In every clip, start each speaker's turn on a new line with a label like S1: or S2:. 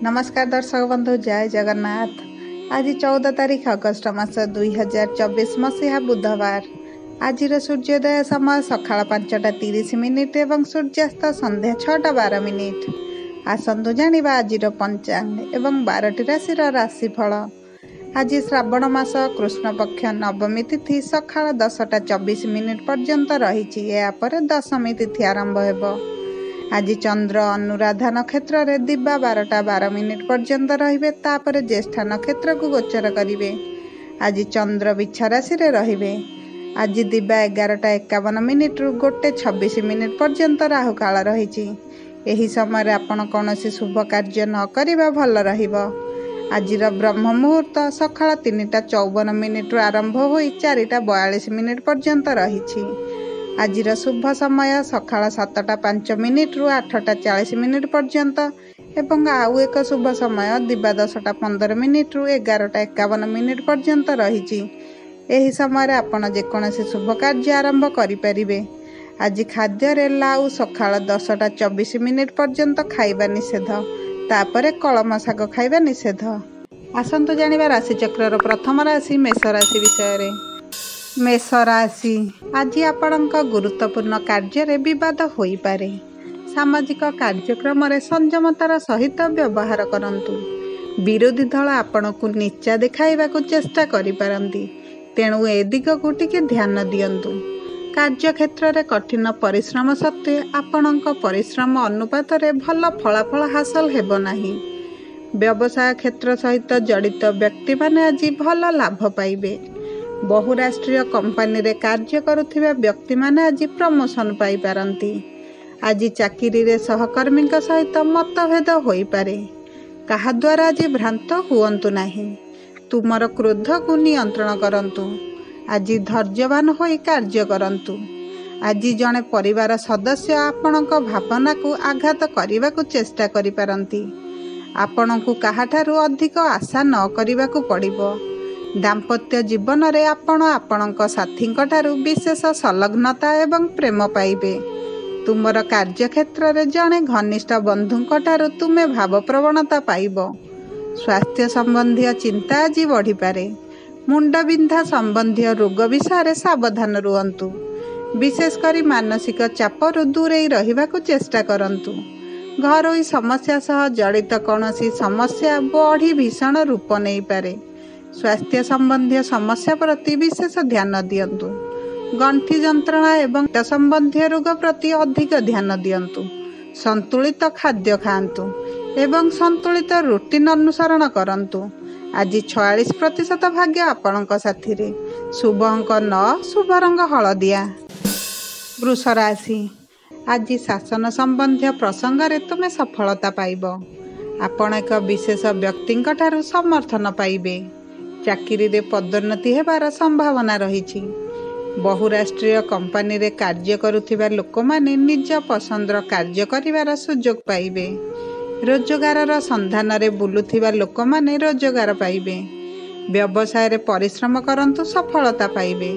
S1: नमस्कार दर्शक बंधु, जय जगन्नाथ। आज 14 तारीख अगस्ट मास 2024 मसीहा बुधवार। आज सूर्योदय समय सकाळ 5:30 एवं सूर्यास्त संध्या 6:12। आसतु जानिबा आज पंचांग एवं 12टी राशि राशिफल। आज श्रावण मास कृष्ण पक्ष नवमी तिथि सकाळ 10:24 पर्यंत रही। यापर दशमी तिथि आरंभ हेबो। आज चंद्र अनुराधा नक्षत्र रे दिबा 12:12 पर्यंत रहिबे। तापर ज्येष्ठा नक्षत्र को गोचर करिवे। आज चंद्र बिच्छा राशि रे रहिबे। आज दिबा 11:51 रु 1:26 पर्यंत राहु काल रहिछि। एही समय आपण कौनसी शुभ कार्य न करिबा भल रहिबो। आजिर ब्रह्म मुहूर्त सकाळ 3:54 रु आरंभ होई 4:42 पर्यंत रहिछि। आजिर शुभ समय सकाळ 7:05 रु 8:40 पर्यंत एवं आउ एक शुभ समय दिबा 10:15 रु 11:51 पर्यंत रहिछि। एही समय आपण जेकोसी शुभ कार्य आरंभ करिपारिबे। आज खाद्य रे लाउ सकाळ 10:24 पर्यंत खाइबा निषेध। तापरे कलम शाग खाइबा निषेध। आसंतु जानिबा राशिचक्रर प्रथम राशि मेष राशि विषय। मेष राशि आज आपणक गुरुत्वपूर्ण कार्य विवाद होई पारे। सामाजिक कार्यक्रम संयमतार सहित व्यवहार करंतु। विरोधी दल आपण को नीचा देखाइबा चेष्टा करिपारंती। तेणु ए दिग को टिके ध्यान दियंतु। कार्य क्षेत्र में कठिन परिश्रम सत्वे आपणक परिश्रम अनुपात भल फलाफल हासिल हेब नाही। व्यवसाय क्षेत्र सहित जड़ित व्यक्ति माने आज भल लाभ पाइबे। बहुराष्ट्रीय कंपनी रे कार्य करुथिबा व्यक्ति माने आज प्रमोशन पाई पारंती। आज चाकिरी रे सहकर्मी सहित मतभेद होई पारे। कहा द्वारा आज भ्रांत हुअंतु नाही। तुमर क्रोध को नियंत्रण करंतु। आज धैर्यवान होई कार्य करंतु। आज जने परिवार सदस्य आपणक भावना को आघात करने को चेष्टा करि पारंती। आपण को काहाठारु अधिक आशा न करने को पड़िबो। दाम्पत्य जीवन रे आपण आपणक साथींक ठारु विशेष संलग्नता एवं प्रेम पाइबे। तुमर कार्य क्षेत्र रे जने घनिष्ठ बंधुंक ठारु तुमे भाव प्रवणता पाइबो। स्वास्थ्य संबंधी चिंता आज बढ़ी पारे। मुंडबिंधा संबंधी रोग विषय सावधान रुहंतु। विशेषकर मानसिक चापरु दूरे रहिबाकु चेष्टा करंतु। घरोई समस्या सह जड़ित कौनसी समस्या बढ़ी भीषण रूप नहीं पारे। स्वास्थ्य संबंधी समस्या प्रति विशेष ध्यान दियंतु। गंठी जंत्रणा एवं पेट संबंधी रोग प्रति अधिक ध्यान दियंतु। संतुलित खाद्य खांतु एवं संतुलित रूटीन अनुसरण करंतु। आज 46% भाग्य आपणक साथी रे। शुभ अंक 9, शुभ रंग हलदिया। वृष राशि आज शासन संबंधी प्रसंग रे तुमे सफलता पाइबो। आपण एक विशेष व्यक्तिंक ठारु समर्थन पाइबे। चाकिरी रे पदोन्नति हेबार संभावना रहिछि। बहुराष्ट्रीय कंपनी रे कार्य करुथिबा लोक माने निज पसंदर कार्य करिवार सुयोग पाइबे। रोजगार संधान रे बुलुथिबा लोक माने रोजगार पाइबे। व्यवसाय रे परिश्रम करंतु, सफलता पाइबे।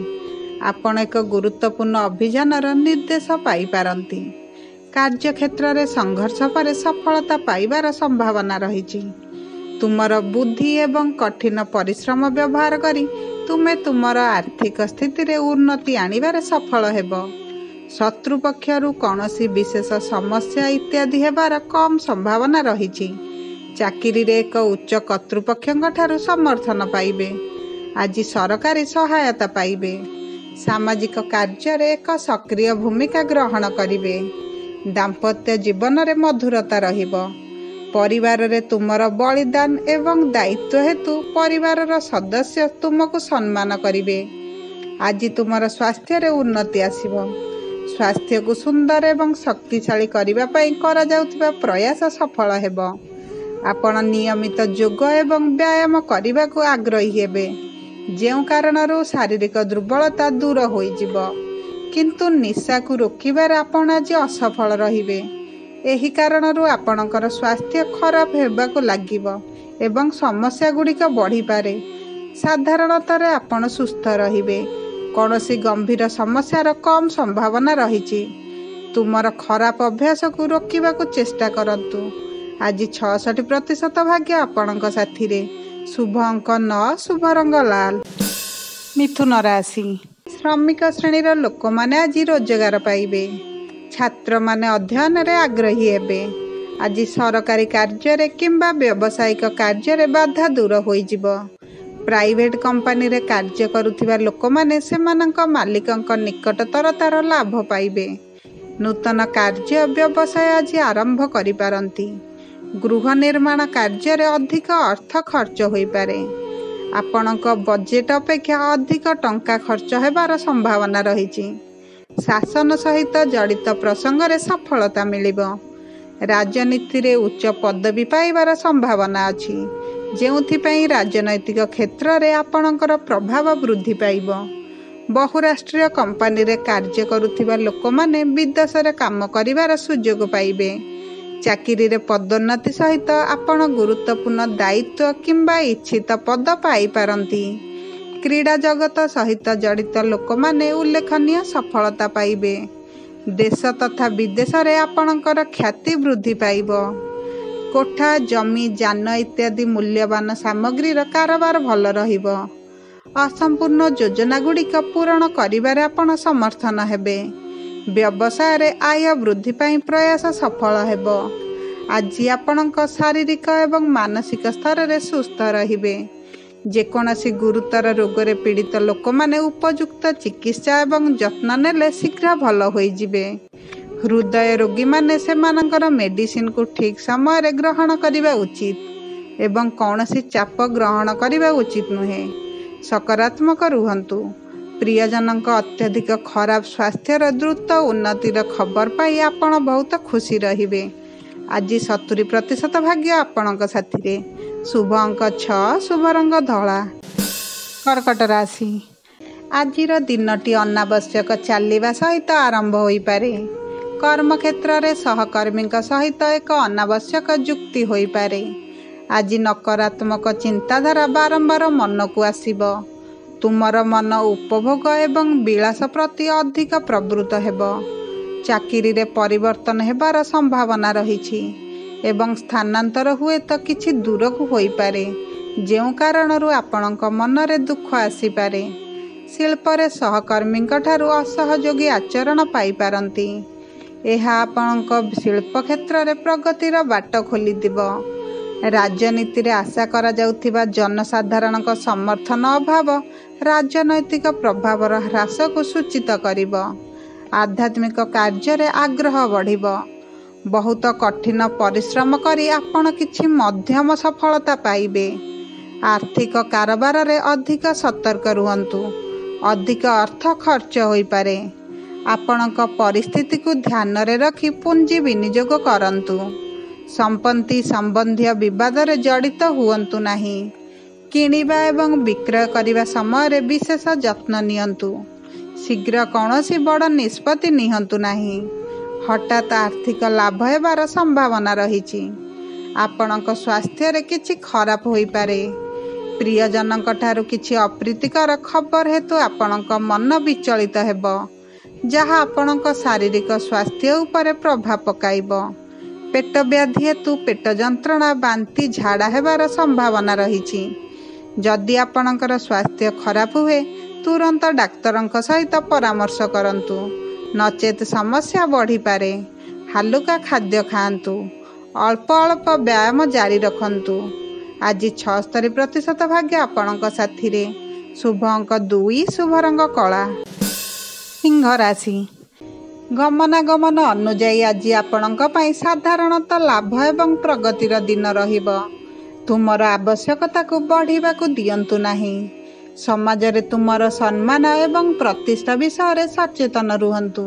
S1: आपण एक गुरुत्वपूर्ण अभियान निर्देश पाई पारंती। कार्य क्षेत्र रे संघर्ष पर सफलता पाइबार संभावना रहिछि। तुमर बुद्धि एवं कठिन परिश्रम व्यवहार करी तुमे तुमर आर्थिक स्थिति रे उन्नति आनिबार सफल हेबो। शत्रु पक्षरु कौनसी विशेष समस्या इत्यादि हेबार कम संभावना रहिछि। चाकिरी रे एक उच्च कर्तृपक्षଙ୍କ ठारु समर्थन पाइबे। आज सरकारी सहायता पाइबे। सामाजिक कार्य रे एक सक्रिय भूमिका ग्रहण करिवे। दाम्पत्य जीवन रे मधुरता रहिबो। परिवार रे तुमर बलिदान एवं दायित्व हेतु परिवार सदस्य तुमको सम्मान करिवे। आज तुमर स्वास्थ्य रे उन्नति आसिबो। स्वास्थ्य को सुंदर एवं शक्तिशाली करिबा पई करा जाउथिबा प्रयास सफल हेबो। आपण नियमित योग एवं व्यायाम करिबा को आग्रही हेबे। जेउ कारणरू शारीरिक दुर्बलता दूर होई जिवो। किंतु निशा को रोकिबार आपण आज असफल रहिबे। एही कारणरू आपणकर स्वास्थ्य खराब हेबाको लागिबो एवं समस्या गुड़िक बढ़ी पारे। साधारणतः आपण सुस्थ रहिबे। कौनसी गंभीर समस्यार कम संभावना रहिछि। तुमर खराब अभ्यास को रोकिबाको चेष्टा करंतु। आज 66% भाग्य आपणଙ୍କ साथी शुभ अंक 9 शुभ रंग लाल। मिथुन राशि श्रमिक श्रेणीर लोक माने आज रोजगार पाइबे। छात्र माने अध्ययन रे आग्रही हेबे। आज सरकारी कार्य रे किंबा व्यावसायिक कार्य रे बाधा दूर होई जिवो। प्राइवेट कंपनी रे कार्य करुथिबा लोक माने सेमानंक मालिकंक निकटतरतार लाभ पाइबे। नूतन कार्य व्यवसाय आज आरंभ करि पारंती। गृह निर्माण कार्य रे अधिक अर्थ खर्च होई पारे। आपणक बजेट अपेक्षा अधिक टंका खर्च हेबार संभावना रहिछि। शासन सहित जड़ित प्रसंग रे सफलता मिलिबो। राजनीति रे उच्च पदवी पाइबार संभावना अछि, जेउथिपई राजनैतिक क्षेत्र रे आपणकर प्रभाव वृद्धि पाइबो। बहुराष्ट्रीय कंपनी रे कार्य करुथिबा लोक माने विदेश रे काम करिवार सुयोग पाइबे। चाकिरी रे पदोन्नति सहित आपण गुरुत्वपूर्ण दायित्व किंबा इच्छित पद पाई पारंती। क्रीडा जगत सहित जड़ित लोक माने उल्लेखनीय सफलता पाइबे। देश तथा विदेश रे आपणकर ख्याति वृद्धि पाइबो। कोठा जमी जान इत्यादि मूल्यवान सामग्री रो कारोबार भल रहिबो। असंपूर्ण योजना गुड़िक पूरण करिबारे आपण समर्थन हेबे। व्यवसाय रे आय वृद्धि पाई प्रयास सफल हेबो। आज आपणक शारीरिक एवं मानसिक स्तर रे सुस्थ रहिबे। जेकोनसी गुरुतर रोग रे पीड़ित लोक माने उपयुक्त चिकित्सा एवं जत्न नेले शीघ्र भल होई जिवे। हृदय रोगी माने सेमानकर मेडिसिन को ठीक समय रे ग्रहण करिबा उचित एवं कौनसी चाप ग्रहण करिबा उचित नुहे। सकारात्मक रुहंतु। प्रियजनक अत्यधिक खराब स्वास्थ्यर द्रुत उन्नतिर खबर पाई आपण बहुत खुशी रहिबे। आज 70% भाग्य आपणଙ୍କ साथी शुभ अंक 6 शुभ रंग धला। कर्कट राशि आजिर दिनटी अनावश्यक चलवा सहित आरंभ होई पारे। कर्म क्षेत्र रे सहकर्मी सहित एक अनावश्यक जुक्ति होई पारे। आज नकारात्मक चिंताधारा बारंबार मन को आसीबो। तुमर मन उपभोग एवं विलास प्रति अधिक प्रवृत्त हेबो। चाकिरी रे परिवर्तन हेबार संभावना रहिछि एवं स्थानांतर हुए तो किछि दूर को होई पारे, जेउ कारणरु आपणक मन रे दुख आसी पारे। शिल्प रे सहकर्मी ठारू असहयोगी आचरण पाई पारंती। एहा आपणक शिल्प क्षेत्र रे प्रगतिर बाट खोली दिबो। राजनीति रे आशा करा जाउथिबा जनसाधारणक समर्थन अभाव राजनैतिक प्रभावर ह्रास को सूचित करिब। आध्यात्मिक कार्य रे आग्रह बढ़िब। बहुत कठिन परिश्रम करी आपण किछि मध्यम सफलता पाइबे। आर्थिक कारोबार रे अधिक सतर्क रुहंतु। अधिक अर्थ खर्च होई पारे। आपणक परिस्थिति को ध्यान रे रखी पूंजी विनियोग करंतु। संपत्ति संबंधी विवाद रे जड़ित हुअंतु नाही। किनिबा एवं विक्रय करिबा समय रे विशेष जत्न नियंतु। शीघ्र कौनसी बड़ निष्पत्ति निहंतु नाही। हठात आर्थिक लाभ हेबार संभावना रहिछि। आपणक स्वास्थ्य रे किछि खराब होई पारे। प्रियजनक ठारू किछि अप्रीतिकर खबर हेतु आपणक मन विचलित हेबो, जहा आपणक शारीरिक स्वास्थ्य उपरे प्रभाव पकाइबो। पेट व्याधि हेतु पेट जंत्रणा बांती झाड़ा हेबार संभावना रहिछि। जदि आपणकर स्वास्थ्य खराब हुए तुरंत डाक्तरंक सहित परामर्श करंतु, नचेत समस्या बढ़ी पारे। हालुका खाद्य खाआंतु। अल्प अल्प व्यायाम जारी रखंतु। आज 76% भाग्य आपणଙ୍କ साथी शुभ अंक 2 शुभ रंग कला। सिंह राशि गमनागमन अनुजाई आज आपणଙ୍କ ପାଇଁ साधारणतः लाभ एवं प्रगतिर दिन रहिब। तुमर आवश्यकता को बढ़िबा को दियंतु नाही। समाज रे तुमर सम्मान एवं प्रतिष्ठा विषय सचेतन रुहंतु।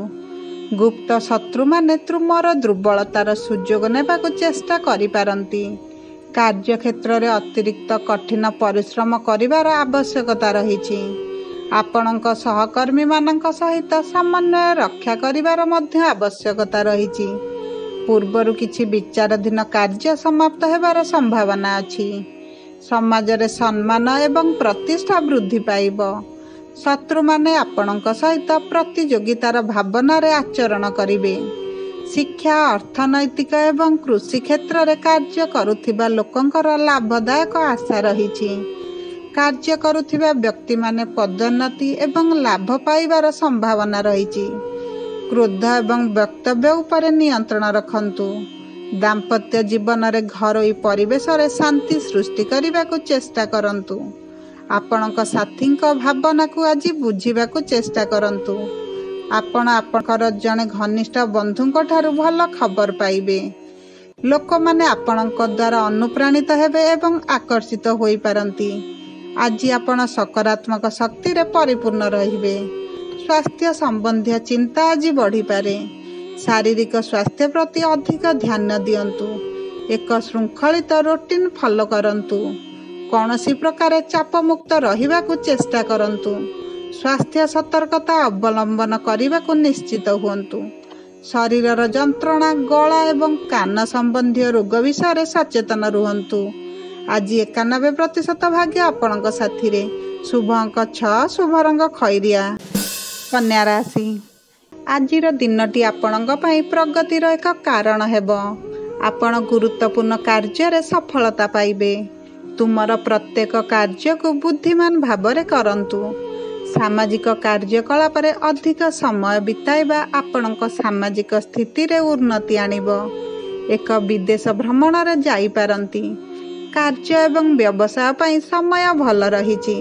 S1: गुप्त शत्रु माने तुमर दुर्बलतार सुयोग नेबा को चेष्टा करि पारंती। कार्य क्षेत्र रे अतिरिक्त कठिन परिश्रम करिवार आवश्यकता रहिछि। आपणଙ୍କ सहकर्मी मानଙ୍କ सहित समन्वय रक्षा करिवार मध्य आवश्यकता रहिछि। पूर्वरु किछि विचाराधीन कार्य समाप्त हेबार संभावना अछि। समाज रे सम्मान एवं प्रतिष्ठा वृद्धि पाइब। शत्रु माने आपणଙ୍କ सहित प्रतियोगितार भावना रे आचरण करिवे। ଶିକ୍ଷା, ଅର୍ଥନୈତିକ ଏବଂ କୃଷି କ୍ଷେତ୍ରରେ କାର୍ଯ୍ୟ କରୁଥିବା ଲୋକଙ୍କର ଲାଭଦାୟକ ଆଶା ରହିଛି। କାର୍ଯ୍ୟ କରୁଥିବା ବ୍ୟକ୍ତିମାନେ ପଦୋନ୍ନତି ଏବଂ ଲାଭ ପାଇବାର ସମ୍ଭାବନା ରହିଛି। କ୍ରୋଧ ଏବଂ ବକ୍ତବ୍ୟ ଉପରେ ନିୟନ୍ତ୍ରଣ ରଖନ୍ତୁ। ଦାମ୍ପତ୍ୟ ଜୀବନରେ ଘରୋଇ ପରିବେଶରେ ଶାନ୍ତି ସୃଷ୍ଟି କରିବାକୁ ଚେଷ୍ଟା କରନ୍ତୁ। ଆପଣଙ୍କ ସାଥୀଙ୍କ ଭାବନାକୁ ଆଜି ବୁଝିବାକୁ ଚେଷ୍ଟା କରନ୍ତୁ। ଆପଣ ଆପଣଙ୍କର ଜଣେ ଘନିଷ୍ଠ ବନ୍ଧୁଙ୍କ ଠାରୁ ଭଲ ଖବର ପାଇବେ। ଲୋକମାନେ ଆପଣଙ୍କ ଦ୍ୱାରା ଅନୁପ୍ରାଣିତ ହେବେ ଏବଂ ଆକର୍ଷିତ ହୋଇପାରନ୍ତି। ଆଜି ଆପଣ ସକାରାତ୍ମକ ଶକ୍ତିରେ ପରିପୂର୍ଣ୍ଣ ରହିବେ। ସ୍ୱାସ୍ଥ୍ୟ ସମ୍ବନ୍ଧୀୟ ଚିନ୍ତା ଆଜି ବଢ଼ିପାରେ। ଶାରୀରିକ ସ୍ୱାସ୍ଥ୍ୟ ପ୍ରତି ଅଧିକ ଧ୍ୟାନ ଦିଅନ୍ତୁ। ଏକ ଶୃଙ୍ଖଳିତ ରୁଟିନ୍ ଫଲୋ କରନ୍ତୁ। କୌଣସି ପ୍ରକାର ଚାପମୁକ୍ତ ରହିବାକୁ ଚେଷ୍ଟା କରନ୍ତୁ। ସ୍ୱାସ୍ଥ୍ୟ ସତର୍କତା ଅବଲମ୍ବନ କରିବାକୁ ନିଶ୍ଚିତ ହୁଅନ୍ତୁ। ଶରୀରର ଯନ୍ତ୍ରଣା, ଗଳା ଏବଂ କାନ ସମ୍ବନ୍ଧୀୟ ରୋଗ ବିଷୟରେ ସଚେତନ ରୁହନ୍ତୁ। ଆଜି 91% ଭାଗ୍ୟ ଆପଣଙ୍କ ସାଥିରେ। ଶୁଭ ଅଙ୍କ 6, ଶୁଭ ରଙ୍ଗ ଖଇରିଆ। କନ୍ୟା ରାଶି, ଆଜିର ଦିନଟି ଆପଣଙ୍କ ପାଇଁ ପ୍ରଗତିର ଏକ କାରଣ ହେବ। ଆପଣ ଗୁରୁତ୍ୱପୂର୍ଣ୍ଣ କାର୍ଯ୍ୟରେ ସଫଳତା ପାଇବେ। ତୁମର ପ୍ରତ୍ୟେକ କାର୍ଯ୍ୟକୁ ବୁଦ୍ଧିମାନ ଭାବରେ କରନ୍ତୁ। ସାମାଜିକ କାର୍ଯ୍ୟକଳାପରେ ଅଧିକ ସମୟ ବିତାଇବା ଆପଣଙ୍କ ସାମାଜିକ ସ୍ଥିତିରେ ଉନ୍ନତି ଆଣିବ। ଏକ ବିଦେଶ ଭ୍ରମଣରେ ଯାଇପାରନ୍ତି। କାର୍ଯ୍ୟ ଏବଂ ବ୍ୟବସାୟ ପାଇଁ ସମୟ ଭଲ ରହିଛି।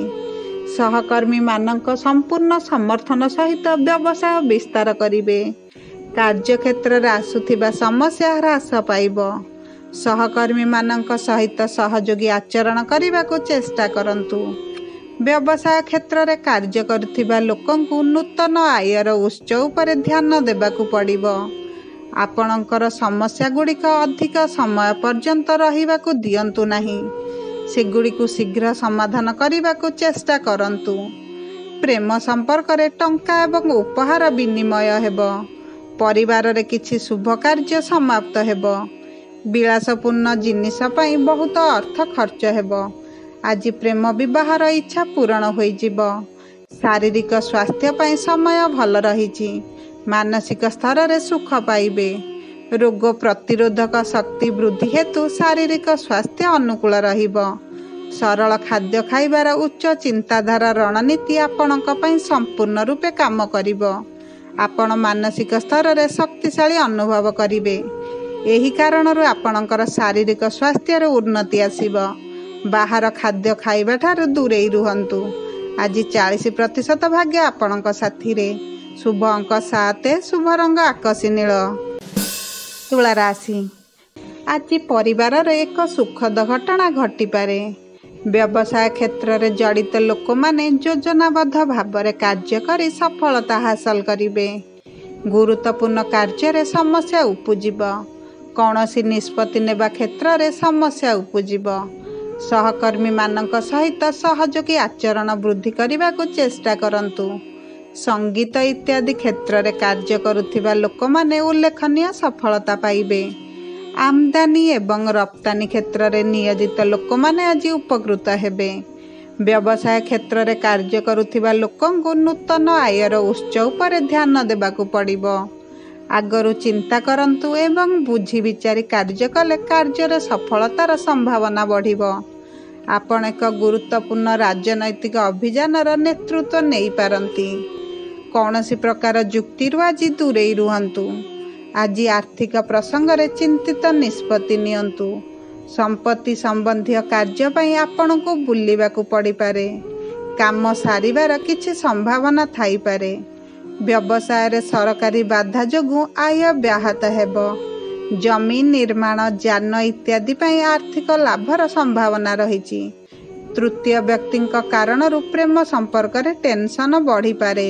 S1: ସହକର୍ମୀମାନଙ୍କ ସମ୍ପୂର୍ଣ୍ଣ ସମର୍ଥନ ସହିତ ବ୍ୟବସାୟ ବିସ୍ତାର କରିବେ। କାର୍ଯ୍ୟକ୍ଷେତ୍ରରେ ଆସୁଥିବା ସମସ୍ୟା ହ୍ରାସ ପାଇବ। ସହକର୍ମୀମାନଙ୍କ ସହିତ ସହଯୋଗୀ ଆଚରଣ କରିବାକୁ ଚେଷ୍ଟା କରନ୍ତୁ। ବ୍ୟବସାୟ କ୍ଷେତ୍ରରେ କାର୍ଯ୍ୟ କରୁଥିବା ଲୋକଙ୍କୁ ନୂତନ ଆୟର ଉତ୍ସ ଉପରେ ଧ୍ୟାନ ଦେବାକୁ ପଡ଼ିବ। ଆପଣଙ୍କର ସମସ୍ୟାଗୁଡ଼ିକ ଅଧିକ ସମୟ ପର୍ଯ୍ୟନ୍ତ ରହିବାକୁ ଦିଅନ୍ତୁ ନାହିଁ। ସେଗୁଡ଼ିକୁ ଶୀଘ୍ର ସମାଧାନ କରିବାକୁ ଚେଷ୍ଟା କରନ୍ତୁ। ପ୍ରେମ ସମ୍ପର୍କରେ ଟଙ୍କା ଏବଂ ଉପହାର ବିନିମୟ ହେବ। ପରିବାରରେ କିଛି ଶୁଭ କାର୍ଯ୍ୟ ସମାପ୍ତ ହେବ। ବିଳାସପୂର୍ଣ୍ଣ ଜିନିଷ ପାଇଁ ବହୁତ ଅର୍ଥ ଖର୍ଚ୍ଚ ହେବ। ଆଜି ପ୍ରେମ ବିବାହର ଇଚ୍ଛା ପୂରଣ ହୋଇଯିବ। ଶାରୀରିକ ସ୍ୱାସ୍ଥ୍ୟ ପାଇଁ ସମୟ ଭଲ ରହିଛି। ମାନସିକ ସ୍ତରରେ ସୁଖ ପାଇବେ। ରୋଗ ପ୍ରତିରୋଧକ ଶକ୍ତି ବୃଦ୍ଧି ହେତୁ ଶାରୀରିକ ସ୍ୱାସ୍ଥ୍ୟ ଅନୁକୂଳ ରହିବ। ସରଳ ଖାଦ୍ୟ ଖାଇବାର ଉଚ୍ଚ ଚିନ୍ତାଧାରା ରଣନୀତି ଆପଣଙ୍କ ପାଇଁ ସମ୍ପୂର୍ଣ୍ଣ ରୂପେ କାମ କରିବ। ଆପଣ ମାନସିକ ସ୍ତରରେ ଶକ୍ତିଶାଳୀ ଅନୁଭବ କରିବେ। ଏହି କାରଣରୁ ଆପଣଙ୍କର ଶାରୀରିକ ସ୍ୱାସ୍ଥ୍ୟରେ ଉନ୍ନତି ଆସିବ। ବାହାର ଖାଦ୍ୟ ଖାଇବା ଠାରୁ ଦୂରେଇ ରୁହନ୍ତୁ। ଆଜି 40% ଭାଗ୍ୟ ଆପଣଙ୍କ ସାଥିରେ। ଶୁଭ ଅଙ୍କ 7, ଶୁଭ ରଙ୍ଗ ଆକାଶୀ ନୀଳ। ତୁଳା ରାଶି, ଆଜି ପରିବାରରେ ଏକ ସୁଖଦ ଘଟଣା ଘଟିପାରେ। ବ୍ୟବସାୟ କ୍ଷେତ୍ରରେ ଜଡ଼ିତ ଲୋକମାନେ ଯୋଜନାବଦ୍ଧ ଭାବରେ କାର୍ଯ୍ୟ କରି ସଫଳତା ହାସଲ କରିବେ। ଗୁରୁତ୍ୱପୂର୍ଣ୍ଣ କାର୍ଯ୍ୟରେ ସମସ୍ୟା ଉପୁଜିବ। କୌଣସି ନିଷ୍ପତ୍ତି ନେବା କ୍ଷେତ୍ରରେ ସମସ୍ୟା ଉପୁଜିବ। ସହକର୍ମୀମାନଙ୍କ ସହିତ ସହଯୋଗୀ ଆଚରଣ ବୃଦ୍ଧି କରିବାକୁ ଚେଷ୍ଟା କରନ୍ତୁ। ସଙ୍ଗୀତ ଇତ୍ୟାଦି କ୍ଷେତ୍ରରେ କାର୍ଯ୍ୟ କରୁଥିବା ଲୋକମାନେ ଉଲ୍ଲେଖନୀୟ ସଫଳତା ପାଇବେ। ଆମଦାନୀ ଏବଂ ରପ୍ତାନି କ୍ଷେତ୍ରରେ ନିୟୋଜିତ ଲୋକମାନେ ଆଜି ଉପକୃତ ହେବେ। ବ୍ୟବସାୟ କ୍ଷେତ୍ରରେ କାର୍ଯ୍ୟ କରୁଥିବା ଲୋକଙ୍କୁ ନୂତନ ଆୟର ଉତ୍ସ ଉପରେ ଧ୍ୟାନ ଦେବାକୁ ପଡ଼ିବ। ଆଗରୁ ଚିନ୍ତା କରନ୍ତୁ ଏବଂ ବୁଝି ବିଚାରି କାର୍ଯ୍ୟ କଲେ କାର୍ଯ୍ୟରେ ସଫଳତାର ସମ୍ଭାବନା ବଢ଼ିବ। ଆପଣ ଏକ ଗୁରୁତ୍ୱପୂର୍ଣ୍ଣ ରାଜନୈତିକ ଅଭିଯାନର ନେତୃତ୍ୱ ନେଇପାରନ୍ତି। କୌଣସି ପ୍ରକାର ଯୁକ୍ତିରୁ ଆଜି ଦୂରେଇ ରୁହନ୍ତୁ। ଆଜି ଆର୍ଥିକ ପ୍ରସଙ୍ଗରେ ଚିନ୍ତିତ ନିଷ୍ପତ୍ତି ନିଅନ୍ତୁ। ସମ୍ପତ୍ତି ସମ୍ବନ୍ଧୀୟ କାର୍ଯ୍ୟ ପାଇଁ ଆପଣଙ୍କୁ ବୁଲିବାକୁ ପଡ଼ିପାରେ। କାମ ସାରିବାର କିଛି ସମ୍ଭାବନା ଥାଇପାରେ। ବ୍ୟବସାୟରେ ସରକାରୀ ବାଧା ଯୋଗୁଁ ଆୟ ବ୍ୟାହତ ହେବ। ଜମି ନିର୍ମାଣ, ଯାନ ଇତ୍ୟାଦି ପାଇଁ ଆର୍ଥିକ ଲାଭର ସମ୍ଭାବନା ରହିଛି। ତୃତୀୟ ବ୍ୟକ୍ତିଙ୍କ କାରଣରୁ ପ୍ରେମ ସମ୍ପର୍କରେ ଟେନସନ ବଢ଼ିପାରେ।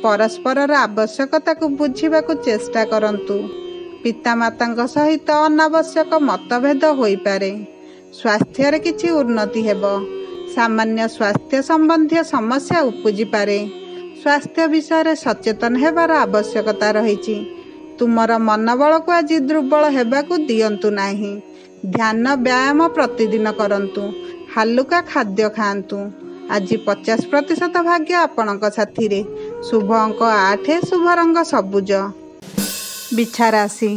S1: ପରସ୍ପରର ଆବଶ୍ୟକତାକୁ ବୁଝିବାକୁ ଚେଷ୍ଟା କରନ୍ତୁ। ପିତାମାତାଙ୍କ ସହିତ ଅନାବଶ୍ୟକ ମତଭେଦ ହୋଇପାରେ। ସ୍ୱାସ୍ଥ୍ୟରେ କିଛି ଉନ୍ନତି ହେବ। ସାମାନ୍ୟ ସ୍ୱାସ୍ଥ୍ୟ ସମ୍ବନ୍ଧୀୟ ସମସ୍ୟା ଉପୁଜିପାରେ। ସ୍ୱାସ୍ଥ୍ୟ ବିଷୟରେ ସଚେତନ ହେବାର ଆବଶ୍ୟକତା ରହିଛି। ତୁମର ମନୋବଳକୁ ଆଜି ଦୁର୍ବଳ ହେବାକୁ ଦିଅନ୍ତୁ ନାହିଁ। ଧ୍ୟାନ, ବ୍ୟାୟାମ ପ୍ରତିଦିନ କରନ୍ତୁ। ହାଲୁକା ଖାଦ୍ୟ ଖାଆନ୍ତୁ। ଆଜି 50% ଭାଗ୍ୟ ଆପଣଙ୍କ ସାଥିରେ। ଶୁଭ ଅଙ୍କ 8, ଶୁଭ ରଙ୍ଗ ସବୁଜ। ବିଛା ରାଶି,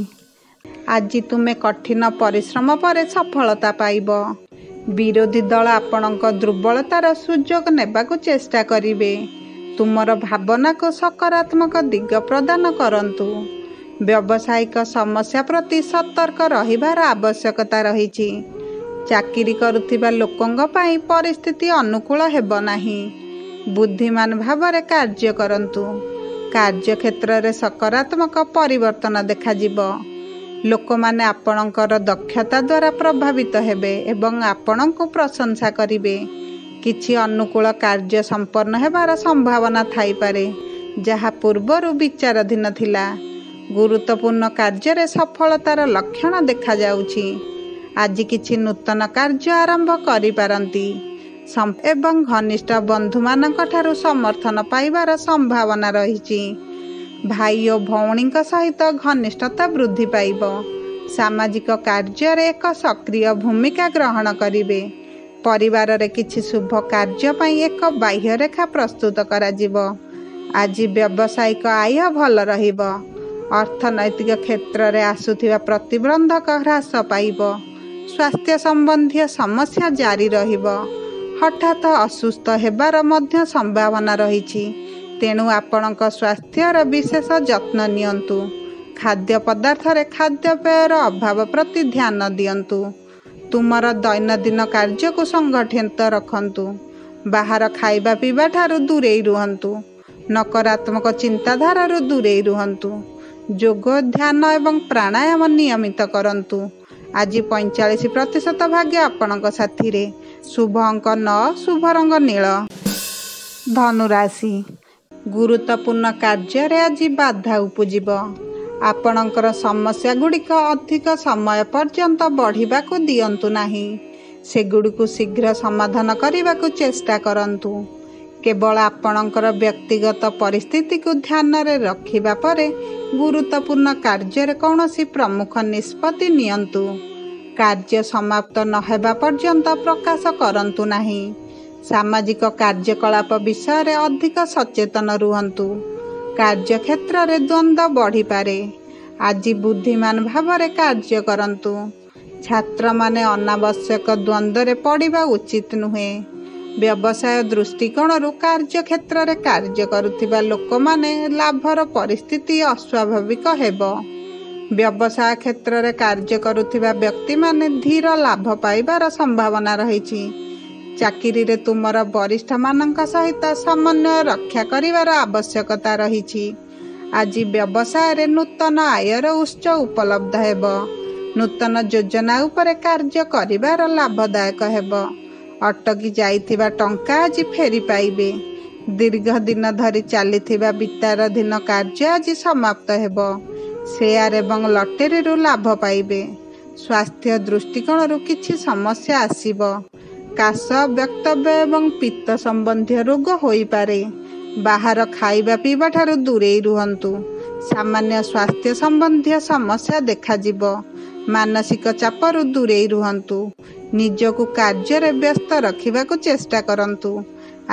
S1: ଆଜି ତୁମେ କଠିନ ପରିଶ୍ରମ ପରେ ସଫଳତା ପାଇବ। ବିରୋଧୀ ଦଳ ଆପଣଙ୍କ ଦୁର୍ବଳତାର ସୁଯୋଗ ନେବାକୁ ଚେଷ୍ଟା କରିବେ। ତୁମର ଭାବନାକୁ ସକାରାତ୍ମକ ଦିଗ ପ୍ରଦାନ କରନ୍ତୁ। ବ୍ୟବସାୟିକ ସମସ୍ୟା ପ୍ରତି ସତର୍କ ରହିବାର ଆବଶ୍ୟକତା ରହିଛି। ଚାକିରି କରୁଥିବା ଲୋକଙ୍କ ପାଇଁ ପରିସ୍ଥିତି ଅନୁକୂଳ ହେବ ନାହିଁ। ବୁଦ୍ଧିମାନ ଭାବରେ କାର୍ଯ୍ୟ କରନ୍ତୁ। କାର୍ଯ୍ୟକ୍ଷେତ୍ରରେ ସକାରାତ୍ମକ ପରିବର୍ତ୍ତନ ଦେଖାଯିବ। ଲୋକମାନେ ଆପଣଙ୍କର ଦକ୍ଷତା ଦ୍ୱାରା ପ୍ରଭାବିତ ହେବେ ଏବଂ ଆପଣଙ୍କୁ ପ୍ରଶଂସା କରିବେ। କିଛି ଅନୁକୂଳ କାର୍ଯ୍ୟ ସମ୍ପନ୍ନ ହେବାର ସମ୍ଭାବନା ଥାଇପାରେ, ଯାହା ପୂର୍ବରୁ ବିଚାରାଧୀନ ଥିଲା। ଗୁରୁତ୍ୱପୂର୍ଣ୍ଣ କାର୍ଯ୍ୟରେ ସଫଳତାର ଲକ୍ଷଣ ଦେଖାଯାଉଛି। ଆଜି କିଛି ନୂତନ କାର୍ଯ୍ୟ ଆରମ୍ଭ କରିପାରନ୍ତି ଏବଂ ଘନିଷ୍ଠ ବନ୍ଧୁମାନଙ୍କଠାରୁ ସମର୍ଥନ ପାଇବାର ସମ୍ଭାବନା ରହିଛି। ଭାଇ ଓ ଭଉଣୀଙ୍କ ସହିତ ଘନିଷ୍ଠତା ବୃଦ୍ଧି ପାଇବ। ସାମାଜିକ କାର୍ଯ୍ୟରେ ଏକ ସକ୍ରିୟ ଭୂମିକା ଗ୍ରହଣ କରିବେ। ପରିବାରରେ କିଛି ଶୁଭ କାର୍ଯ୍ୟ ପାଇଁ ଏକ ବାହ୍ୟରେଖା ପ୍ରସ୍ତୁତ କରାଯିବ। ଆଜି ବ୍ୟବସାୟିକ ଆୟ ଭଲ ରହିବ। ଅର୍ଥନୈତିକ କ୍ଷେତ୍ରରେ ଆସୁଥିବା ପ୍ରତିବନ୍ଧକ ହ୍ରାସ ପାଇବ। ସ୍ୱାସ୍ଥ୍ୟ ସମ୍ବନ୍ଧୀୟ ସମସ୍ୟା ଜାରି ରହିବ। ହଠାତ୍ ଅସୁସ୍ଥ ହେବାର ମଧ୍ୟ ସମ୍ଭାବନା ରହିଛି, ତେଣୁ ଆପଣଙ୍କ ସ୍ୱାସ୍ଥ୍ୟର ବିଶେଷ ଯତ୍ନ ନିଅନ୍ତୁ। ଖାଦ୍ୟ ପଦାର୍ଥରେ ଖାଦ୍ୟପେୟର ଅଭାବ ପ୍ରତି ଧ୍ୟାନ ଦିଅନ୍ତୁ। ତୁମର ଦୈନନ୍ଦିନ କାର୍ଯ୍ୟକୁ ସଂଗଠିତ ରଖନ୍ତୁ। ବାହାର ଖାଇବା ପିଇବା ଠାରୁ ଦୂରେଇ ରୁହନ୍ତୁ। ନକାରାତ୍ମକ ଚିନ୍ତାଧାରାରୁ ଦୂରେଇ ରୁହନ୍ତୁ। ଯୋଗ, ଧ୍ୟାନ ଏବଂ ପ୍ରାଣାୟାମ ନିୟମିତ କରନ୍ତୁ। ଆଜି 45% ଭାଗ୍ୟ ଆପଣଙ୍କ ସାଥିରେ। ଶୁଭ ଅଙ୍କ 9, ଶୁଭ ରଙ୍ଗ ନୀଳ। ଧନୁରାଶି, ଗୁରୁତ୍ୱପୂର୍ଣ୍ଣ କାର୍ଯ୍ୟରେ ଆଜି ବାଧା ଉପୁଜିବ। ଆପଣଙ୍କର ସମସ୍ୟାଗୁଡ଼ିକ ଅଧିକ ସମୟ ପର୍ଯ୍ୟନ୍ତ ବଢ଼ିବାକୁ ଦିଅନ୍ତୁ ନାହିଁ। ସେଗୁଡ଼ିକୁ ଶୀଘ୍ର ସମାଧାନ କରିବାକୁ ଚେଷ୍ଟା କରନ୍ତୁ। କେବଳ ଆପଣଙ୍କର ବ୍ୟକ୍ତିଗତ ପରିସ୍ଥିତିକୁ ଧ୍ୟାନରେ ରଖିବା ପରେ ଗୁରୁତ୍ୱପୂର୍ଣ୍ଣ କାର୍ଯ୍ୟରେ କୌଣସି ପ୍ରମୁଖ ନିଷ୍ପତ୍ତି ନିଅନ୍ତୁ। କାର୍ଯ୍ୟ ସମାପ୍ତ ନ ହେବା ପର୍ଯ୍ୟନ୍ତ ପ୍ରକାଶ କରନ୍ତୁ ନାହିଁ। ସାମାଜିକ କାର୍ଯ୍ୟକଳାପ ବିଷୟରେ ଅଧିକ ସଚେତନ ରୁହନ୍ତୁ। କାର୍ଯ୍ୟକ୍ଷେତ୍ରରେ ଦ୍ୱନ୍ଦ୍ୱ ବଢ଼ିପାରେ। ଆଜି ବୁଦ୍ଧିମାନ ଭାବରେ କାର୍ଯ୍ୟ କରନ୍ତୁ। ଛାତ୍ରମାନେ ଅନାବଶ୍ୟକ ଦ୍ୱନ୍ଦ୍ୱରେ ପଡ଼ିବା ଉଚିତ ନୁହେଁ। ବ୍ୟବସାୟ ଦୃଷ୍ଟିକୋଣରୁ କାର୍ଯ୍ୟକ୍ଷେତ୍ରରେ କାର୍ଯ୍ୟ କରୁଥିବା ଲୋକମାନେ ଲାଭର ପରିସ୍ଥିତି ଅସ୍ୱାଭାବିକ ହେବ। ବ୍ୟବସାୟ କ୍ଷେତ୍ରରେ କାର୍ଯ୍ୟ କରୁଥିବା ବ୍ୟକ୍ତିମାନେ ଧୀର ଲାଭ ପାଇବାର ସମ୍ଭାବନା ରହିଛି। ଚାକିରିରେ ତୁମର ବରିଷ୍ଠମାନଙ୍କ ସହିତ ସମନ୍ୱୟ ରକ୍ଷା କରିବାର ଆବଶ୍ୟକତା ରହିଛି। ଆଜି ବ୍ୟବସାୟରେ ନୂତନ ଆୟର ଉତ୍ସ ଉପଲବ୍ଧ ହେବ। ନୂତନ ଯୋଜନା ଉପରେ କାର୍ଯ୍ୟ କରିବାର ଲାଭଦାୟକ ହେବ। ଅଟକି ଯାଇଥିବା ଟଙ୍କା ଆଜି ଫେରି ପାଇବେ। ଦୀର୍ଘ ଦିନ ଧରି ଚାଲିଥିବା ବିଚାରାଧୀନ କାର୍ଯ୍ୟ ଆଜି ସମାପ୍ତ ହେବ। ସେୟାର ଏବଂ ଲଟେରୀରୁ ଲାଭ ପାଇବେ। ସ୍ୱାସ୍ଥ୍ୟ ଦୃଷ୍ଟିକୋଣରୁ କିଛି ସମସ୍ୟା ଆସିବ। କାଶ, ବକ୍ତବ୍ୟ ଏବଂ ପିତ୍ତ ସମ୍ବନ୍ଧୀୟ ରୋଗ ହୋଇପାରେ। ବାହାର ଖାଇବା ପିଇବା ଠାରୁ ଦୂରେଇ ରୁହନ୍ତୁ। ସାମାନ୍ୟ ସ୍ୱାସ୍ଥ୍ୟ ସମ୍ବନ୍ଧୀୟ ସମସ୍ୟା ଦେଖାଯିବ। ମାନସିକ ଚାପରୁ ଦୂରେଇ ରୁହନ୍ତୁ। ନିଜକୁ କାର୍ଯ୍ୟରେ ବ୍ୟସ୍ତ ରଖିବାକୁ ଚେଷ୍ଟା କରନ୍ତୁ।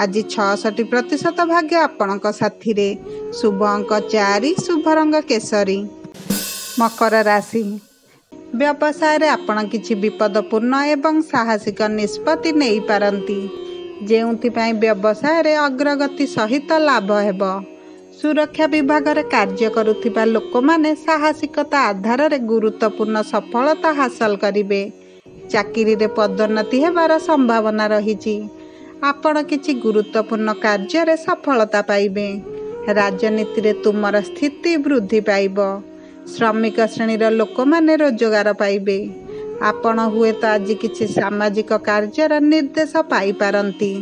S1: ଆଜି 66% ଭାଗ୍ୟ ଆପଣଙ୍କ ସାଥିରେ। ଶୁଭ ଅଙ୍କ 4, ଶୁଭ ରଙ୍ଗ କେଶରୀ। ମକର ରାଶି, ବ୍ୟବସାୟରେ ଆପଣ କିଛି ବିପଦପୂର୍ଣ୍ଣ ଏବଂ ସାହସିକ ନିଷ୍ପତ୍ତି ନେଇପାରନ୍ତି, ଯେଉଁଥିପାଇଁ ବ୍ୟବସାୟରେ ଅଗ୍ରଗତି ସହିତ ଲାଭ ହେବ। ସୁରକ୍ଷା ବିଭାଗରେ କାର୍ଯ୍ୟ କରୁଥିବା ଲୋକମାନେ ସାହସିକତା ଆଧାରରେ ଗୁରୁତ୍ୱପୂର୍ଣ୍ଣ ସଫଳତା ହାସଲ କରିବେ। ଚାକିରିରେ ପଦୋନ୍ନତି ହେବାର ସମ୍ଭାବନା ରହିଛି। ଆପଣ କିଛି ଗୁରୁତ୍ୱପୂର୍ଣ୍ଣ କାର୍ଯ୍ୟରେ ସଫଳତା ପାଇବେ। ରାଜନୀତିରେ ତୁମର ସ୍ଥିତି ବୃଦ୍ଧି ପାଇବ। ଶ୍ରମିକ ଶ୍ରେଣୀର ଲୋକମାନେ ରୋଜଗାର ପାଇବେ। ଆପଣ ହୁଏତ ଆଜି କିଛି ସାମାଜିକ କାର୍ଯ୍ୟର ନିର୍ଦ୍ଦେଶ ପାଇପାରନ୍ତି,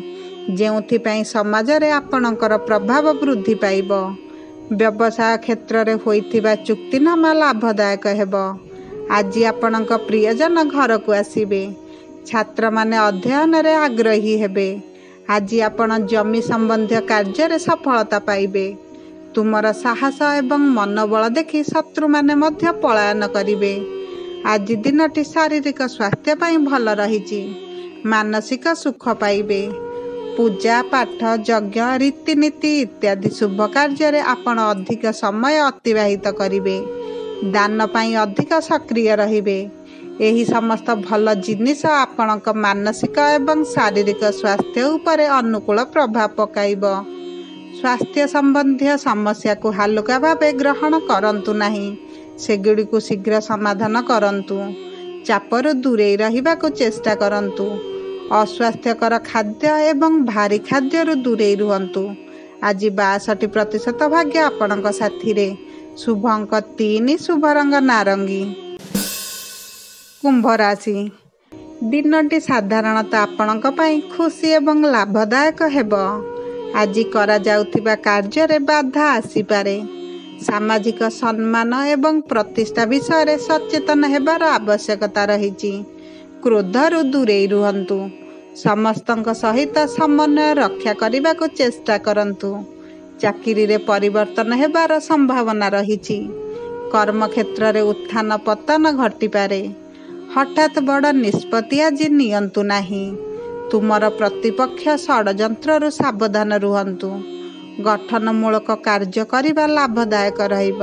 S1: ଯେଉଁଥିପାଇଁ ସମାଜରେ ଆପଣଙ୍କର ପ୍ରଭାବ ବୃଦ୍ଧି ପାଇବ। ବ୍ୟବସାୟ କ୍ଷେତ୍ରରେ ହୋଇଥିବା ଚୁକ୍ତିନାମା ଲାଭଦାୟକ ହେବ। ଆଜି ଆପଣଙ୍କ ପ୍ରିୟଜନ ଘରକୁ ଆସିବେ। ଛାତ୍ରମାନେ ଅଧ୍ୟୟନରେ ଆଗ୍ରହୀ ହେବେ। ଆଜି ଆପଣ ଜମି ସମ୍ବନ୍ଧୀୟ କାର୍ଯ୍ୟରେ ସଫଳତା ପାଇବେ। ତୁମର ସାହସ ଏବଂ ମନୋବଳ ଦେଖି ଶତ୍ରୁମାନେ ମଧ୍ୟ ପଳାୟନ କରିବେ। ଆଜି ଦିନଟି ଶାରୀରିକ ସ୍ୱାସ୍ଥ୍ୟ ପାଇଁ ଭଲ ରହିଛି। ମାନସିକ ସୁଖ ପାଇବେ। ପୂଜା ପାଠ, ଯଜ୍ଞ, ରୀତିନୀତି ଇତ୍ୟାଦି ଶୁଭ କାର୍ଯ୍ୟରେ ଆପଣ ଅଧିକ ସମୟ ଅତିବାହିତ କରିବେ। ଦାନ ପାଇଁ ଅଧିକ ସକ୍ରିୟ ରହିବେ। ଏହି ସମସ୍ତ ଭଲ ଜିନିଷ ଆପଣଙ୍କ ମାନସିକ ଏବଂ ଶାରୀରିକ ସ୍ୱାସ୍ଥ୍ୟ ଉପରେ ଅନୁକୂଳ ପ୍ରଭାବ ପକାଇବ। ସ୍ୱାସ୍ଥ୍ୟ ସମ୍ବନ୍ଧୀୟ ସମସ୍ୟାକୁ ହାଲୁକା ଭାବେ ଗ୍ରହଣ କରନ୍ତୁ ନାହିଁ, ସେଗୁଡ଼ିକୁ ଶୀଘ୍ର ସମାଧାନ କରନ୍ତୁ। ଚାପରୁ ଦୂରେଇ ରହିବାକୁ ଚେଷ୍ଟା କରନ୍ତୁ। ଅସ୍ୱାସ୍ଥ୍ୟକର ଖାଦ୍ୟ ଏବଂ ଭାରୀ ଖାଦ୍ୟରୁ ଦୂରେଇ ରୁହନ୍ତୁ। ଆଜି 62% ଭାଗ୍ୟ ଆପଣଙ୍କ ସାଥିରେ। ଶୁଭ ଅଙ୍କ 3, ଶୁଭ ରଙ୍ଗ ନାରଙ୍ଗୀ। କୁମ୍ଭ ରାଶି। ଦିନଟି ସାଧାରଣତଃ ଆପଣଙ୍କ ପାଇଁ ଖୁସି ଏବଂ ଲାଭଦାୟକ ହେବ। ଆଜି କରାଯାଉଥିବା କାର୍ଯ୍ୟରେ ବାଧା ଆସିପାରେ। ସାମାଜିକ ସମ୍ମାନ ଏବଂ ପ୍ରତିଷ୍ଠା ବିଷୟରେ ସଚେତନ ହେବାର ଆବଶ୍ୟକତା ରହିଛି। କ୍ରୋଧରୁ ଦୂରେଇ ରୁହନ୍ତୁ। ସମସ୍ତଙ୍କ ସହିତ ସମନ୍ୱୟ ରକ୍ଷା କରିବାକୁ ଚେଷ୍ଟା କରନ୍ତୁ। ଚାକିରିରେ ପରିବର୍ତ୍ତନ ହେବାର ସମ୍ଭାବନା ରହିଛି। କର୍ମକ୍ଷେତ୍ରରେ ଉତ୍ଥାନ ପତନ ଘଟିପାରେ। ହଠାତ୍ ବଡ଼ ନିଷ୍ପତ୍ତି ଆଜି ନିଅନ୍ତୁ ନାହିଁ। ତୁମର ପ୍ରତିପକ୍ଷ ଷଡ଼ଯନ୍ତ୍ରରୁ ସାବଧାନ ରୁହନ୍ତୁ। ଗଠନମୂଳକ କାର୍ଯ୍ୟ କରିବା ଲାଭଦାୟକ ରହିବ।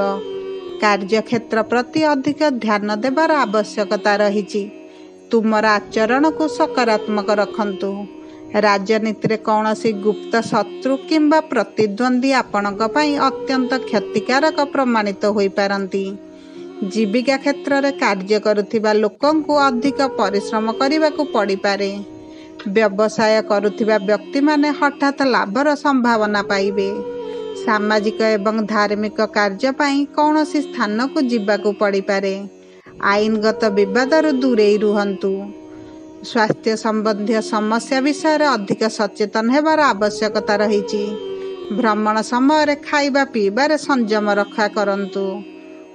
S1: କାର୍ଯ୍ୟକ୍ଷେତ୍ର ପ୍ରତି ଅଧିକ ଧ୍ୟାନ ଦେବାର ଆବଶ୍ୟକତା ରହିଛି। ତୁମର ଆଚରଣକୁ ସକାରାତ୍ମକ ରଖନ୍ତୁ। ରାଜନୀତିରେ କୌଣସି ଗୁପ୍ତ ଶତ୍ରୁ କିମ୍ବା ପ୍ରତିଦ୍ୱନ୍ଦ୍ୱୀ ଆପଣଙ୍କ ପାଇଁ ଅତ୍ୟନ୍ତ କ୍ଷତିକାରକ ପ୍ରମାଣିତ ହୋଇପାରନ୍ତି। ଜୀବିକା କ୍ଷେତ୍ରରେ କାର୍ଯ୍ୟ କରୁଥିବା ଲୋକଙ୍କୁ ଅଧିକ ପରିଶ୍ରମ କରିବାକୁ ପଡ଼ିପାରେ। ବ୍ୟବସାୟ କରୁଥିବା ବ୍ୟକ୍ତିମାନେ ହଠାତ୍ ଲାଭର ସମ୍ଭାବନା ପାଇବେ। ସାମାଜିକ ଏବଂ ଧାର୍ମିକ କାର୍ଯ୍ୟ ପାଇଁ କୌଣସି ସ୍ଥାନକୁ ଯିବାକୁ ପଡ଼ିପାରେ। ଆଇନଗତ ବିବାଦରୁ ଦୂରେଇ ରୁହନ୍ତୁ। ସ୍ୱାସ୍ଥ୍ୟ ସମ୍ବନ୍ଧୀୟ ସମସ୍ୟା ବିଷୟରେ ଅଧିକ ସଚେତନ ହେବାର ଆବଶ୍ୟକତା ରହିଛି। ଭ୍ରମଣ ସମୟରେ ଖାଇବା ପିଇବାରେ ସଂଯମ ରକ୍ଷା କରନ୍ତୁ।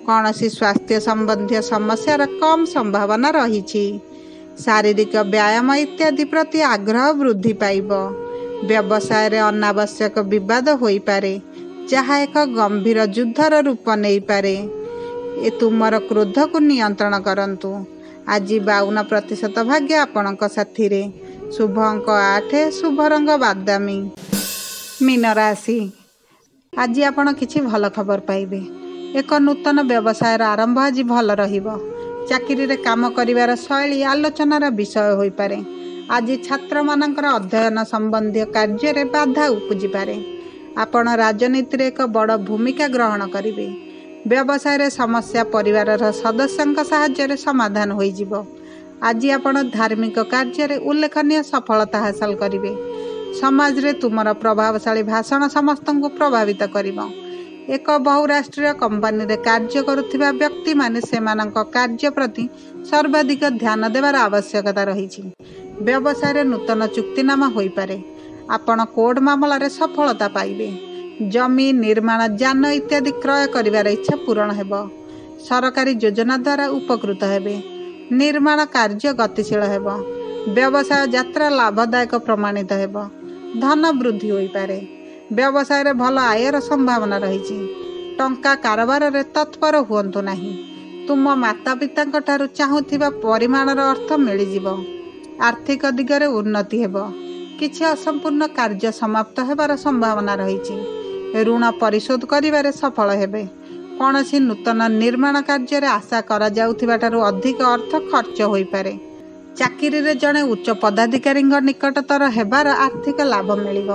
S1: କୌଣସି ସ୍ୱାସ୍ଥ୍ୟ ସମ୍ବନ୍ଧୀୟ ସମସ୍ୟାର କମ୍ ସମ୍ଭାବନା ରହିଛି। ଶାରୀରିକ ବ୍ୟାୟାମ ଇତ୍ୟାଦି ପ୍ରତି ଆଗ୍ରହ ବୃଦ୍ଧି ପାଇବ। ବ୍ୟବସାୟରେ ଅନାବଶ୍ୟକ ବିବାଦ ହୋଇପାରେ, ଯାହା ଏକ ଗମ୍ଭୀର ଯୁଦ୍ଧର ରୂପ ନେଇପାରେ। ତୁମର କ୍ରୋଧକୁ ନିୟନ୍ତ୍ରଣ କରନ୍ତୁ। ଆଜି 52% ଭାଗ୍ୟ ଆପଣଙ୍କ ସାଥିରେ। ଶୁଭ ଅଙ୍କ 8, ଶୁଭ ରଙ୍ଗ ବାଦାମୀ। ମୀନ ରାଶି। ଆଜି ଆପଣ କିଛି ଭଲ ଖବର ପାଇବେ। ଏକ ନୂତନ ବ୍ୟବସାୟର ଆରମ୍ଭ ଆଜି ଭଲ ରହିବ। ଚାକିରିରେ କାମ କରିବାର ଶୈଳୀ ଆଲୋଚନାର ବିଷୟ ହୋଇପାରେ। ଆଜି ଛାତ୍ରମାନଙ୍କର ଅଧ୍ୟୟନ ସମ୍ବନ୍ଧୀୟ କାର୍ଯ୍ୟରେ ବାଧା ଉପୁଜିପାରେ। ଆପଣ ରାଜନୀତିରେ ଏକ ବଡ଼ ଭୂମିକା ଗ୍ରହଣ କରିବେ। ବ୍ୟବସାୟରେ ସମସ୍ୟା ପରିବାରର ସଦସ୍ୟଙ୍କ ସାହାଯ୍ୟରେ ସମାଧାନ ହୋଇଯିବ। ଆଜି ଆପଣ ଧାର୍ମିକ କାର୍ଯ୍ୟରେ ଉଲ୍ଲେଖନୀୟ ସଫଳତା ହାସଲ କରିବେ। ସମାଜରେ ତୁମର ପ୍ରଭାବଶାଳୀ ଭାଷଣ ସମସ୍ତଙ୍କୁ ପ୍ରଭାବିତ କରିବ। ଏକ ବହୁରାଷ୍ଟ୍ରୀୟ କମ୍ପାନୀରେ କାର୍ଯ୍ୟ କରୁଥିବା ବ୍ୟକ୍ତିମାନେ ସେମାନଙ୍କ କାର୍ଯ୍ୟ ପ୍ରତି ସର୍ବାଧିକ ଧ୍ୟାନ ଦେବାର ଆବଶ୍ୟକତା ରହିଛି। ବ୍ୟବସାୟରେ ନୂତନ ଚୁକ୍ତିନାମା ହୋଇପାରେ। ଆପଣ କୋର୍ଟ ମାମଲାରେ ସଫଳତା ପାଇବେ। ଜମି, ନିର୍ମାଣ, ଯାନ ଇତ୍ୟାଦି କ୍ରୟ କରିବାର ଇଚ୍ଛା ପୂରଣ ହେବ। ସରକାରୀ ଯୋଜନା ଦ୍ୱାରା ଉପକୃତ ହେବେ। ନିର୍ମାଣ କାର୍ଯ୍ୟ ଗତିଶୀଳ ହେବ। ବ୍ୟବସାୟ ଯାତ୍ରା ଲାଭଦାୟକ ପ୍ରମାଣିତ ହେବ। ଧନ ବୃଦ୍ଧି ହୋଇପାରେ। ବ୍ୟବସାୟରେ ଭଲ ଆୟର ସମ୍ଭାବନା ରହିଛି। ଟଙ୍କା କାରବାରରେ ତତ୍ପର ହୁଅନ୍ତୁ ନାହିଁ। ତୁମ ମାତାପିତାଙ୍କ ଠାରୁ ଚାହୁଁଥିବା ପରିମାଣର ଅର୍ଥ ମିଳିଯିବ। ଆର୍ଥିକ ଦିଗରେ ଉନ୍ନତି ହେବ। କିଛି ଅସମ୍ପୂର୍ଣ୍ଣ କାର୍ଯ୍ୟ ସମାପ୍ତ ହେବାର ସମ୍ଭାବନା ରହିଛି। ଋଣ ପରିଶୋଧ କରିବାରେ ସଫଳ ହେବେ। କୌଣସି ନୂତନ ନିର୍ମାଣ କାର୍ଯ୍ୟରେ ଆଶା କରାଯାଉଥିବା ଠାରୁ ଅଧିକ ଅର୍ଥ ଖର୍ଚ୍ଚ ହୋଇପାରେ। ଚାକିରିରେ ଜଣେ ଉଚ୍ଚ ପଦାଧିକାରୀଙ୍କ ନିକଟତର ହେବାର ଆର୍ଥିକ ଲାଭ ମିଳିବ।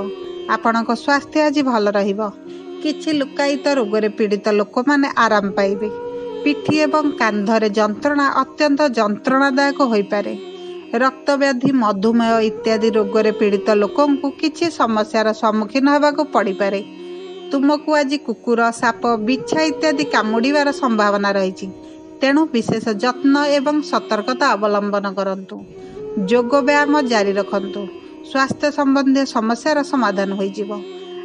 S1: ଆପଣଙ୍କ ସ୍ୱାସ୍ଥ୍ୟ ଆଜି ଭଲ ରହିବ। କିଛି ଲୁକ୍କାୟିତ ରୋଗରେ ପୀଡ଼ିତ ଲୋକମାନେ ଆରାମ ପାଇବେ। ପିଠି ଏବଂ କାନ୍ଧରେ ଯନ୍ତ୍ରଣା ଅତ୍ୟନ୍ତ ଯନ୍ତ୍ରଣାଦାୟକ ହୋଇପାରେ। ରକ୍ତବ୍ୟାଧି, ମଧୁମେହ ଇତ୍ୟାଦି ରୋଗରେ ପୀଡ଼ିତ ଲୋକଙ୍କୁ କିଛି ସମସ୍ୟାର ସମ୍ମୁଖୀନ ହେବାକୁ ପଡ଼ିପାରେ। ତୁମକୁ ଆଜି କୁକୁର, ସାପ, ବିଛା ଇତ୍ୟାଦି କାମୁଡ଼ିବାର ସମ୍ଭାବନା ରହିଛି। ତେଣୁ ବିଶେଷ ଯତ୍ନ ଏବଂ ସତର୍କତା ଅବଲମ୍ବନ କରନ୍ତୁ। ଯୋଗ ବ୍ୟାୟାମ ଜାରି ରଖନ୍ତୁ। ସ୍ୱାସ୍ଥ୍ୟ ସମ୍ବନ୍ଧୀୟ ସମସ୍ୟାର ସମାଧାନ ହୋଇଯିବ।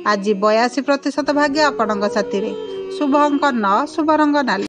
S1: ଆଜି 82% ଭାଗ୍ୟ ଆପଣଙ୍କ ସାଥିରେ। ଶୁଭ ଅଙ୍କ 9, ଶୁଭ ରଙ୍ଗ ନାଲି।